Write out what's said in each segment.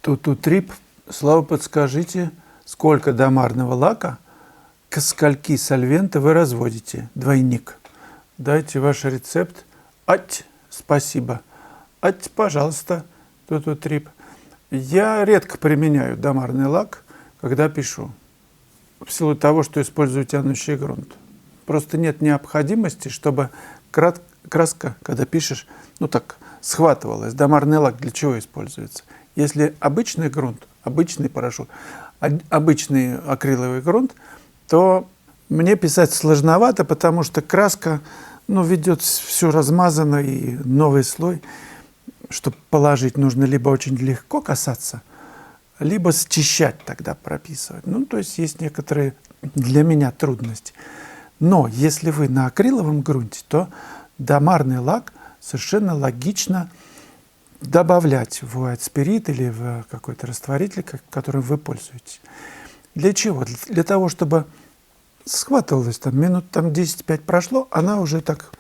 Трип, Слава, подскажите, сколько домарного лака к скольки сольвента вы разводите? Двойник. Дайте ваш рецепт. Спасибо. Пожалуйста, Трип. Я редко применяю домарный лак, когда пишу, в силу того, что использую тянущий грунт. Просто нет необходимости, чтобы краска, когда пишешь, схватывалась. Домарный лак для чего используется? Если обычный грунт, обычный порошок, обычный акриловый грунт, то мне писать сложновато, потому что краска ведет все размазано, и новый слой, чтобы положить, нужно либо очень легко касаться, либо счищать тогда прописывать. То есть есть некоторые для меня трудности. Но если вы на акриловом грунте, то домарный лак совершенно логично добавлять в white spirit или в какой-то растворитель, которым вы пользуетесь. Для чего? Для того, чтобы схватывалось, минут 10-5 прошло, она уже так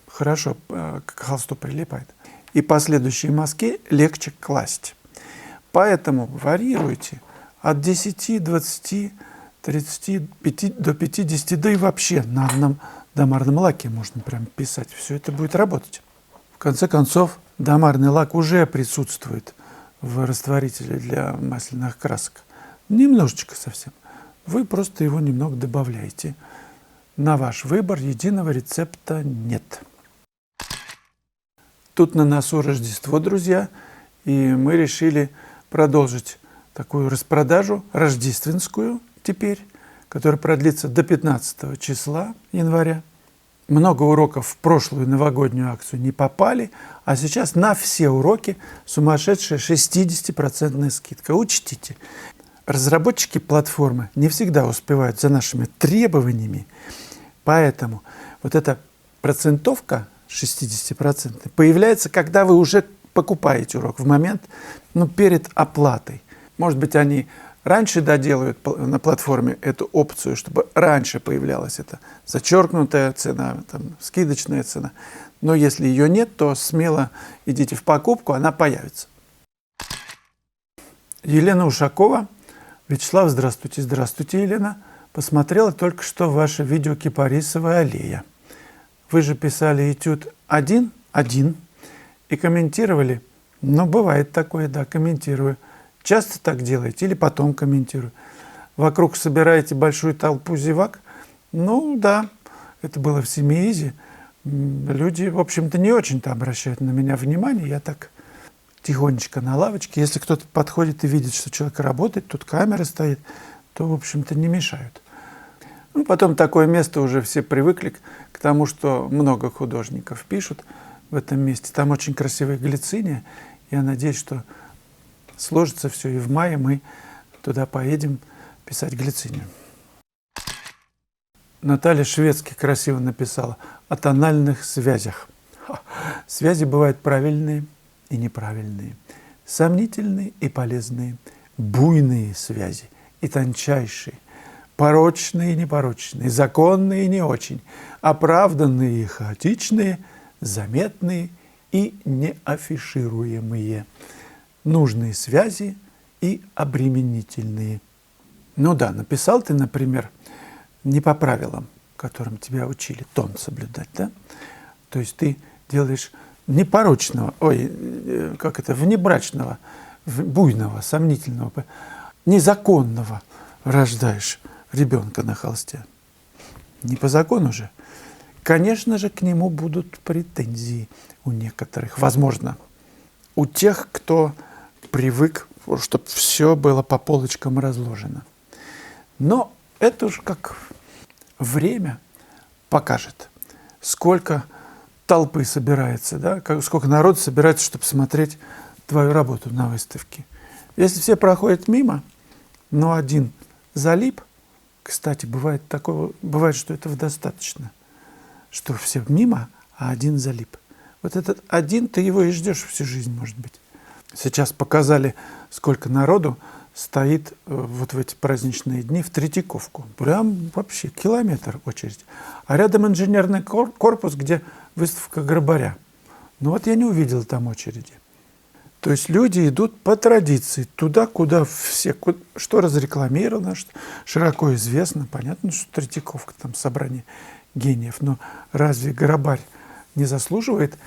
хорошо к холсту прилипает. И последующие мазки легче класть. Поэтому варьируйте от 10, 20, 30, до 50, да и вообще на одном домарном лаке можно прям писать. Все это будет работать. В конце концов, домарный лак уже присутствует в растворителе для масляных красок. Немножечко совсем. Вы просто его немного добавляете. На ваш выбор, единого рецепта нет. Тут на носу Рождество, друзья, и мы решили продолжить такую распродажу рождественскую теперь, которая продлится до 15 числа января. Много уроков в прошлую новогоднюю акцию не попали, а сейчас на все уроки сумасшедшая 60% скидка. Учтите, разработчики платформы не всегда успевают за нашими требованиями, поэтому вот эта процентовка 60% появляется, когда вы уже покупаете урок, в момент перед оплатой. Может быть, они раньше доделают на платформе эту опцию, чтобы раньше появлялась эта зачеркнутая цена, скидочная цена. Но если ее нет, то смело идите в покупку, она появится. Елена Ушакова. Вячеслав, здравствуйте. Здравствуйте, Елена. Посмотрела только что ваше видео «Кипарисовая аллея». Вы же писали этюд один и комментировали. Бывает такое, да, комментирую. Часто так делаете или потом комментирую? Вокруг собираете большую толпу зевак? Да, это было в Семиизе. Люди, в общем-то, не очень-то обращают на меня внимание. Я так тихонечко на лавочке. Если кто-то подходит и видит, что человек работает, тут камера стоит, то, в общем-то, не мешают. Потом такое место уже все привыкли к тому, что много художников пишут в этом месте. Там очень красивая глициния. Я надеюсь, что сложится все, и в мае мы туда поедем писать глицинию. Наталья Шведский красиво написала о тональных связях. Связи бывают правильные и неправильные, сомнительные и полезные, буйные связи и тончайшие, порочные и непорочные, законные и не очень, оправданные и хаотичные, заметные и неафишируемые, нужные связи и обременительные. Написал ты, например, не по правилам, которым тебя учили, тон соблюдать, да? То есть ты делаешь непорочного, внебрачного, буйного, сомнительного, незаконного рождаешь ребенка на холсте. Не по закону же. Конечно же, к нему будут претензии у некоторых. Возможно, у тех, кто привык, чтобы все было по полочкам разложено. Но это уж как время покажет, сколько толпы собирается, да? Сколько народу собирается, чтобы смотреть твою работу на выставке. Если все проходят мимо, но один залип, кстати, бывает, что этого достаточно, что все мимо, а один залип. Вот этот один, ты его и ждешь всю жизнь, может быть. Сейчас показали, сколько народу стоит вот в эти праздничные дни в Третьяковку. Прям вообще километр очередь. А рядом инженерный корпус, где выставка Грабаря. Я не увидел там очереди. То есть люди идут по традиции, туда, куда все, что разрекламировано, что широко известно. Понятно, что Третьяковка, там собрание гениев, но разве Горобарь не заслуживает,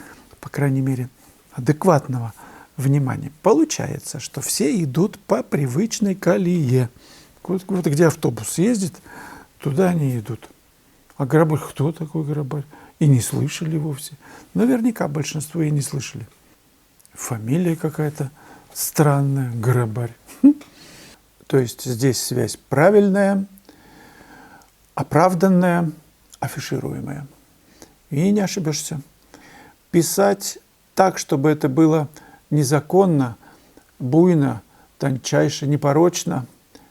по крайней мере, адекватного внимания? Получается, что все идут по привычной колее. Вот где автобус ездит, туда они идут. А Горобарь, кто такой Горобарь? И не слышали вовсе. Наверняка большинство и не слышали. Фамилия какая-то странная, Горобарь. То есть здесь связь правильная, оправданная, афишируемая. И не ошибешься. Писать так, чтобы это было незаконно, буйно, тончайше, непорочно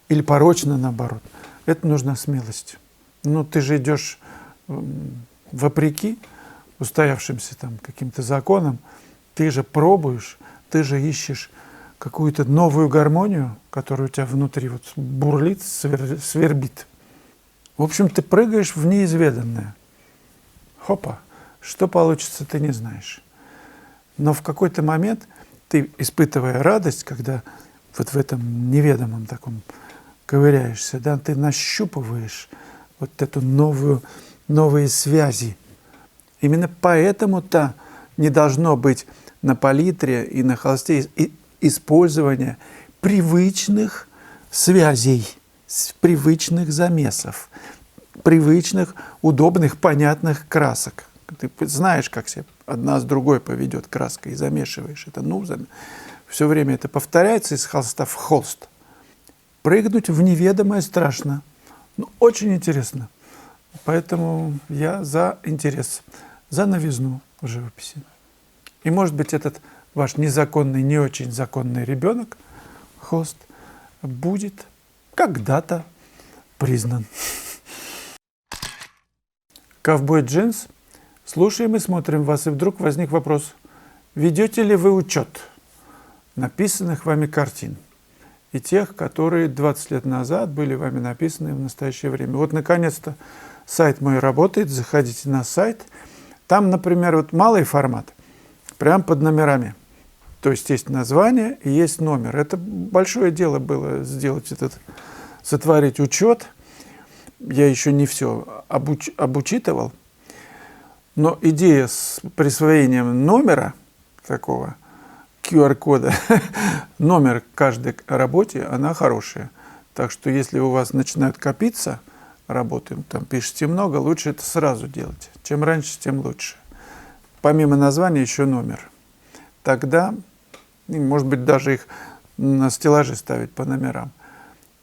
или порочно, наоборот. Это нужна смелость. Ну, ты же идешь вопреки устоявшимся там каким-то законам, ты же пробуешь, ты же ищешь какую-то новую гармонию, которая у тебя внутри вот бурлит, свербит. В общем, ты прыгаешь в неизведанное. Хопа, что получится, ты не знаешь. Но в какой-то момент ты, испытывая радость, когда вот в этом неведомом таком ковыряешься, да, ты нащупываешь вот эту новые связи. Именно поэтому-то не должно быть на палитре и на холсте использования привычных связей, привычных замесов, привычных, удобных, понятных красок. Ты знаешь, как себя одна с другой поведет краска, и замешиваешь это. Все время это повторяется из холста в холст. Прыгнуть в неведомое страшно. Очень интересно. Поэтому я за интерес, за новизну в живописи. И, может быть, этот ваш незаконный, не очень законный ребенок, холст, будет когда-то признан. Ковбой Джинс. Слушаем и смотрим вас, и вдруг возник вопрос. Ведете ли вы учет написанных вами картин и тех, которые 20 лет назад были вами написаны в настоящее время? Вот, наконец-то, сайт мой работает. Заходите на сайт. Там, например, вот малый формат. Прямо под номерами. То есть есть название и есть номер. Это большое дело было сделать сотворить учет. Я еще не все обучитывал. Но идея с присвоением номера, такого QR-кода, номер каждой работе, она хорошая. Так что если у вас начинают копиться работы, там пишете много, лучше это сразу делать. Чем раньше, тем лучше. Помимо названия еще номер. Тогда, может быть, даже их на стеллаже ставить по номерам.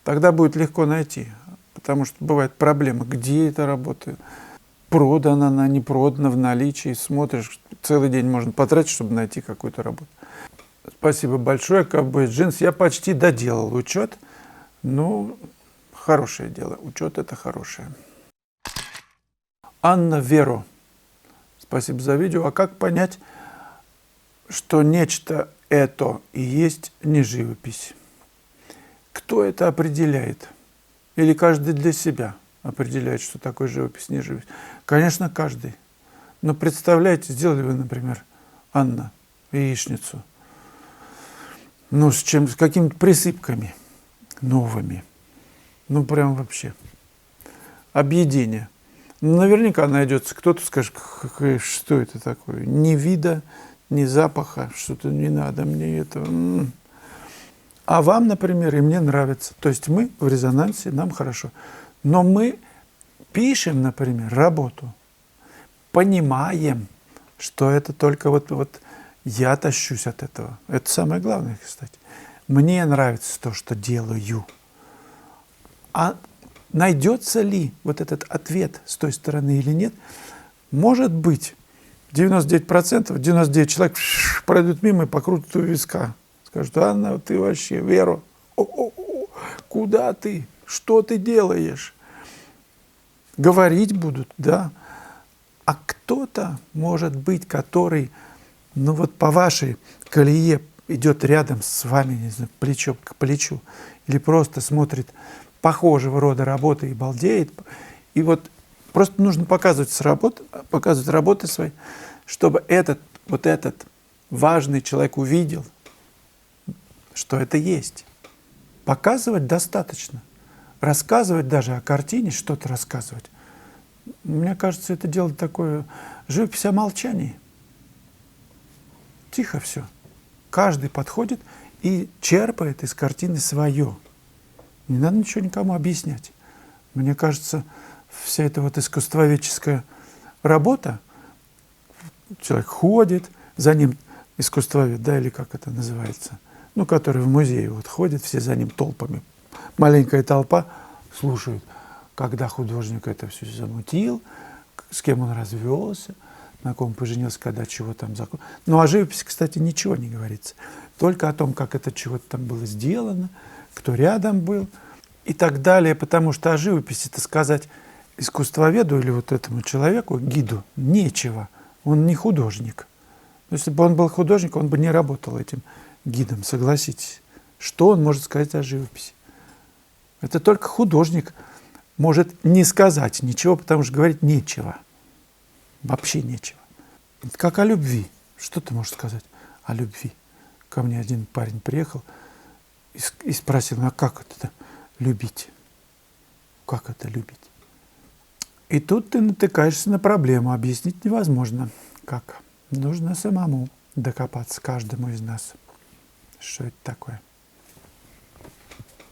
Тогда будет легко найти. Потому что бывает проблема, где эта работа, продана она, не продана, в наличии. Смотришь, целый день можно потратить, чтобы найти какую-то работу. Спасибо большое, Ковбой Джинс. Я почти доделал учет. Ну, хорошее дело. Учет – это хорошее. Анна Веро. Спасибо за видео. А как понять, что нечто это и есть не живопись? Кто это определяет? Или каждый для себя определяет, что такое живопись, не живопись? Конечно, каждый. Но представляете, сделали вы, например, Анна, яичницу, с какими-то присыпками новыми. Прям вообще. Объедение. Наверняка найдется кто-то, скажет, что это такое. Ни вида, ни запаха, что-то не надо мне этого. А вам, например, и мне нравится. То есть мы в резонансе, нам хорошо. Но мы пишем, например, работу, понимаем, что это только вот я тащусь от этого. Это самое главное, кстати. Мне нравится то, что делаю. А найдется ли вот этот ответ с той стороны или нет? Может быть, 99%, 99 человек пройдут мимо и покрутят у виска. Скажут: Анна, ты вообще, Вера, куда ты? Что ты делаешь? Говорить будут, да. А кто-то, может быть, который, по вашей колее идет рядом с вами, не знаю, плечом к плечу, или просто смотрит похожего рода работы и балдеет. И вот просто нужно показывать работы свои, чтобы этот важный человек увидел, что это есть. Показывать достаточно. Рассказывать даже о картине, что-то рассказывать. Мне кажется, это дело такое, живопись о молчании. Тихо все. Каждый подходит и черпает из картины свое. Не надо ничего никому объяснять. Мне кажется, вся эта вот искусствоведческая работа, человек ходит, за ним искусствовед, да, или как это называется, ну, который в музее вот ходит, все за ним толпами. Маленькая толпа слушает, когда художник это все замутил, с кем он развелся, на ком поженился, когда чего там закончил. Ну, о живописи, кстати, ничего не говорится. Только о том, как это чего-то там было сделано, кто рядом был и так далее. Потому что о живописи это сказать искусствоведу или вот этому человеку, гиду, нечего. Он не художник. Если бы он был художник, он бы не работал этим гидом, согласитесь. Что он может сказать о живописи? Это только художник может не сказать ничего, потому что говорить нечего. Вообще нечего. Это как о любви. Что ты можешь сказать о любви? Ко мне один парень приехал и спросил, а как это любить? Как это любить? И тут ты натыкаешься на проблему. Объяснить невозможно. Как? Нужно самому докопаться каждому из нас. Что это такое?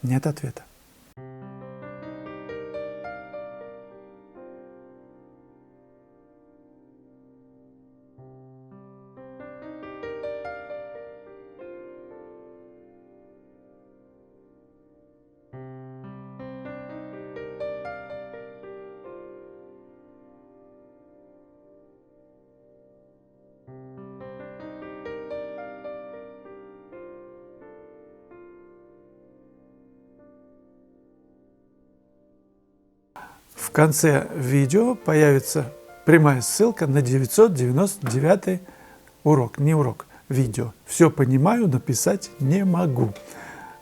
Нет ответа. В конце видео появится прямая ссылка на 999 урок. Не урок, видео. Все понимаю, но писать не могу.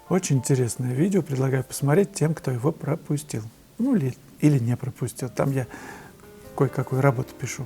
Очень интересное видео. Предлагаю посмотреть тем, кто его пропустил. Ну или не пропустил. Там я кое-какую работу пишу.